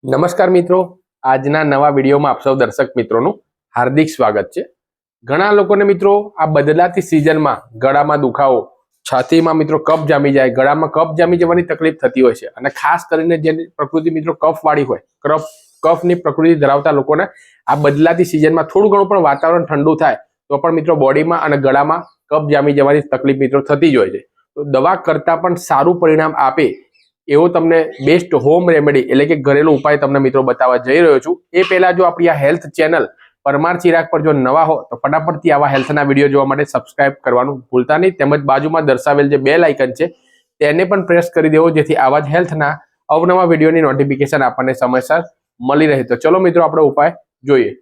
નમસ્કાર મિત્રો, આજના નવા વિડીયોમાં આપ સૌ દર્શક મિત્રોનું હાર્દિક સ્વાગત છે। ઘણા લોકોને મિત્રો આ બદલાતી સિઝનમાં ગળામાં દુખાવો, છાતીમાં મિત્રો કફ જામી જાય, ગળામાં કફ જામી જવાની તકલીફ થતી હોય છે અને ખાસ કરીને જેની પ્રકૃતિ મિત્રો કફવાળી હોય, કફની પ્રકૃતિ ધરાવતા લોકોને આ બદલાતી સિઝનમાં થોડું ઘણું પણ વાતાવરણ ઠંડુ થાય તો પણ મિત્રો બોડીમાં અને ગળામાં કફ જામી જવાની તકલીફ મિત્રો થતી જ હોય છે। તો દવા કરતાં પણ સારું પરિણામ આપે એવો તમને બેસ્ટ હોમ રેમેડી એટલે કે ઘરેલું ઉપાય તમને મિત્રો બતાવવા જઈ રહ્યો છું। એ પહેલા જો આપણી આ હેલ્થ ચેનલ પરમાર ચિરાગ પર જો નવા હો તો ફટાફટથી આવા હેલ્થના વિડીયો જોવા માટે સબસ્ક્રાઇબ કરવાનું ભૂલતા નહીં, તેમજ બાજુમાં દર્શાવેલ જે બેલ આઇકન છે તેને પણ પ્રેસ કરી દેવો, જેથી આવા જ હેલ્થના અવનવા વિડીયોની નોટિફિકેશન આપણને સમયસર મળી રહે। તો ચલો મિત્રો આપણે ઉપાય જોઈએ।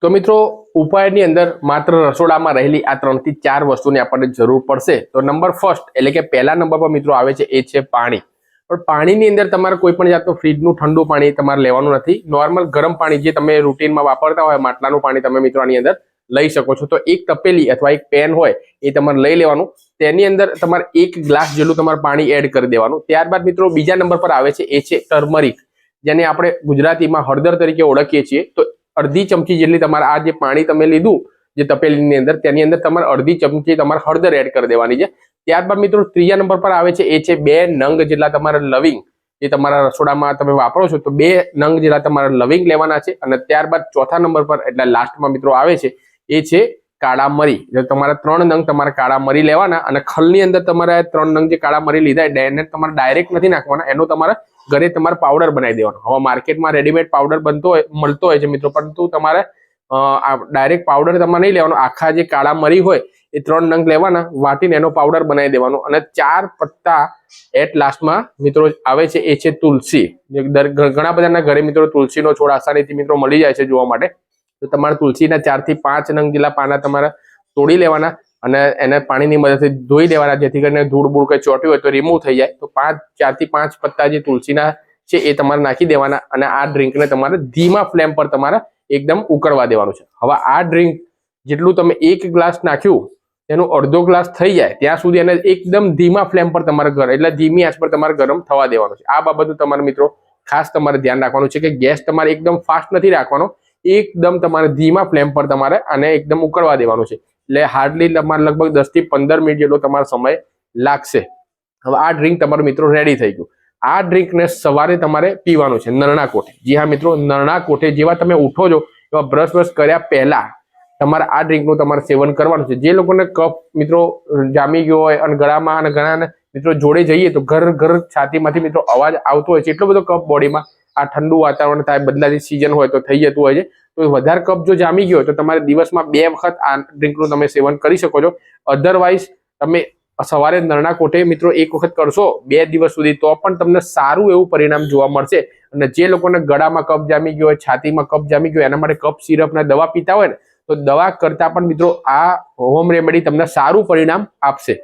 તો મિત્રો ઉપાયની અંદર માત્ર રસોડામાં રહેલી આ 3 થી 4 વસ્તુની આપણને જરૂર પડશે। તો નંબર ફર્સ્ટ એટલે કે પહેલા નંબર પર મિત્રો આવે છે એ છે પાણી। પણ પાણીની અંદર તમારે કોઈ પણ જાતનું ફ્રીજનું ઠંડુ પાણી તમારે લેવાનું નથી। નોર્મલ ગરમ પાણી જે તમે રૂટીનમાં વાપરતા હોય, માટલાનું પાણી તમે મિત્રો આની અંદર લઈ શકો છો। તો એક તપેલી અથવા એક પેન હોય એ તમારે લઈ લેવાનું, તેની અંદર તમારે 1 ગ્લાસ જેટલું તમારે પાણી એડ કરી દેવાનું। ત્યારબાદ મિત્રો બીજા નંબર પર આવે છે એ છે ટર્મરિક, જેને આપણે ગુજરાતીમાં હળદર તરીકે ઓળખીએ છીએ। તો અડધી ચમચી જેટલી તમારે આ જે પાણી તમે લીધું જે તપેલીની અંદર, તેની અંદર તમારે અડધી ચમચી તમારે હળદર એડ કરી દેવાની છે। ત્યારબાદ મિત્રો ત્રીજા નંબર પર આવે છે એ છે 2 નંગ જેટલા તમારા લવિંગ, જે તમારા રસોડામાં તમે વાપરો છો તો 2 નંગ જેટલા તમારા લવિંગ લેવાના છે। અને ત્યારબાદ ચોથા નંબર પર એટલે લાસ્ટમાં મિત્રો આવે છે એ છે કાળા મરી। જો તમારા 3 નંગ તમારા કાળા મરી લેવાના અને ખલની અંદર તમારે 3 નંગ જે કાળા મરી લીધા એને તમારે ડાયરેક્ટ નથી નાખવાના, એનો તમારે ઘરે તમારે પાવડર બનાવી દેવાનો। હવે માર્કેટમાં રેડીમેડ પાવડર મળતો હોય છે મિત્રો, પરંતુ તમારે ડાયરેક્ટ પાવડર તમારે નહીં લેવાનો। આખા જે કાળા મરી હોય એ 3 નંગ લેવાના, વાટીને એનો પાવડર બનાવી દેવાનો। અને 4 પત્તા એટ લાસ્ટમાં મિત્રો આવે છે એ છે તુલસી। ઘણા બધાના ઘરે મિત્રો તુલસીનો છોડ આસાનીથી મિત્રો મળી જાય છે જોવા માટે। તો તમારે તુલસીના 4 થી 5 નંગ જેટલા પાના તમારે તોડી લેવાના અને એને પાણીની મદદથી ધોઈ દેવાના, જેથી કરીને ધૂળ બૂળ કંઈ ચોટ્યું હોય તો રિમૂવ થઈ જાય। તો 4 થી 5 પત્તા જે તુલસીના છે એ તમારે નાખી દેવાના અને આ ડ્રિંકને તમારે ધીમા ફ્લેમ પર તમારે એકદમ ઉકળવા દેવાનું છે। હવે આ ડ્રિંક જેટલું તમે 1 ગ્લાસ નાખ્યું તેનો અડધો ગ્લાસ થઈ જાય ત્યાં સુધી એને એકદમ ધીમા ફ્લેમ પર તમારે એટલે ધીમી આંચ પર તમારે ગરમ થવા દેવાનું છે। આ બાબતનું તમારે મિત્રો ખાસ તમારે ધ્યાન રાખવાનું છે કે ગેસ તમારે એકદમ ફાસ્ટ નથી રાખવાનો, એકદમ તમારે ધીમા ફ્લેમ પર તમારે આને એકદમ ઉકળવા દેવાનું છે। એટલે હાર્ડલી તમારે લગભગ 10 થી 15 મિનિટ જેટલો તમારો સમય લાગશે। હવે આ ડ્રિંક તમારું મિત્રો રેડી થઈ ગયું। આ ડ્રિંકને સવારે તમારે પીવાનું છે નરણા કોઠે। જી હા મિત્રો, નરણા કોઠે જેવા તમે ઉઠો છો એવા બ્રશ કર્યા પહેલા તમારે આ ડ્રિંકનું તમારે સેવન કરવાનું છે। જે લોકોને કફ મિત્રો જામી ગયો હોય અને ગળામાં અને ઘણા મિત્રો જોડે જઈએ તો ઘર છાતીમાંથી મિત્રો અવાજ આવતો હોય છે, એટલો બધો કફ બોડીમાં આ ઠંડુ વાતાવરણ થાય, બદલાતી સિઝન હોય તો થઈ જતું હોય છે। તો વધારે કફ જો જામી ગયો હોય તો તમારે દિવસમાં 2 વખત આ ડ્રિંકનું તમે સેવન કરી શકો છો। અધરવાઇઝ તમે સવારે નરણા કોઠે મિત્રો 1 વખત કરશો 2 દિવસ સુધી તો પણ તમને સારું એવું પરિણામ જોવા મળશે। અને જે લોકોને ગળામાં કફ જામી ગયો હોય, છાતીમાં કફ જામી ગયો, એના માટે કફ સિરપના દવા પીતા હોય ને તો દવા કરતા પણ મિત્રો આ હોમ રેમેડી તમને સારું પરિણામ આપશે।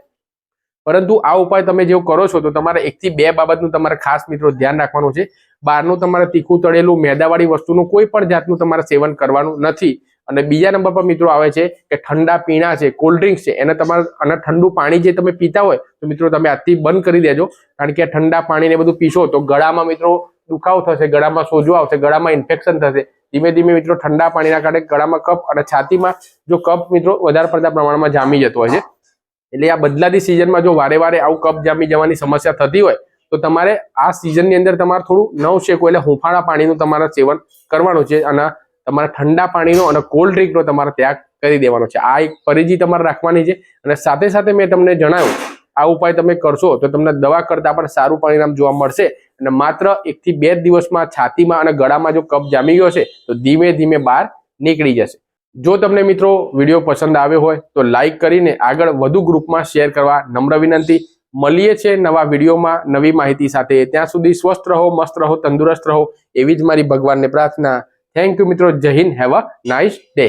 પરંતુ આ ઉપાય તમે જેવું કરો છો તો તમારે 1 થી 2 બાબતનું તમારે ખાસ મિત્રો ધ્યાન રાખવાનું છે। બહારનું તમારે તીખું તળેલું મેદાવાળી વસ્તુનું કોઈ પણ જાતનું તમારે સેવન કરવાનું નથી। અને બીજા નંબર પર મિત્રો આવે છે કે ઠંડા પીણા છે, કોલ્ડ ડ્રિંક્સ છે, એને તમારે અને ઠંડુ પાણી જે તમે પીતા હોય તો મિત્રો તમે આજથી બંધ કરી દેજો, કારણ કે ઠંડા પાણીને બધું પીશો તો ગળામાં મિત્રો દુખાવો થશે, ગળામાં સોજો આવશે, ગળામાં ઇન્ફેક્શન થશે। ધીમે ધીમે મિત્રો ઠંડા પાણીના કારણે ગળામાં કફ અને છાતીમાં જો કફ મિત્રો વધારે પડતા પ્રમાણમાં જામી જતો હોય છે। એટલે આ બદલાતી સિઝનમાં જો વારે આવું કફ જામી જવાની સમસ્યા થતી હોય તો તમારે આ સિઝનની અંદર તમારે થોડું નવશેકું એટલે હુંફાળા પાણીનું તમારે સેવન કરવાનું છે અને તમારે ઠંડા પાણીનો અને કોલ્ડ ડ્રિંકનો તમારે ત્યાગ કરી દેવાનો છે। આ એક પરેજી તમારે રાખવાની છે। અને સાથે સાથે મેં તમને જણાવ્યું આ ઉપાય તમે કરશો તો તમને દવા કરતાં પણ સારું પરિણામ જોવા મળશે। અને માત્ર 1 થી 2 દિવસમાં છાતીમાં અને ગળામાં જો કફ જામી ગયો છે તો ધીમે ધીમે બહાર નીકળી જશે। જો તમને મિત્રો વિડીયો પસંદ આવ્યો હોય તો લાઈક કરીને આગળ વધુ ગ્રુપમાં શેર કરવા નમ્ર વિનંતી। મળીએ છે નવા વિડીયોમાં નવી માહિતી સાથે। ત્યાં સુધી સ્વસ્થ રહો, મસ્ત રહો, તંદુરસ્ત રહો એવી જ મારી ભગવાનને પ્રાર્થના। થેન્ક યુ મિત્રો, જય Hind, have a nice day.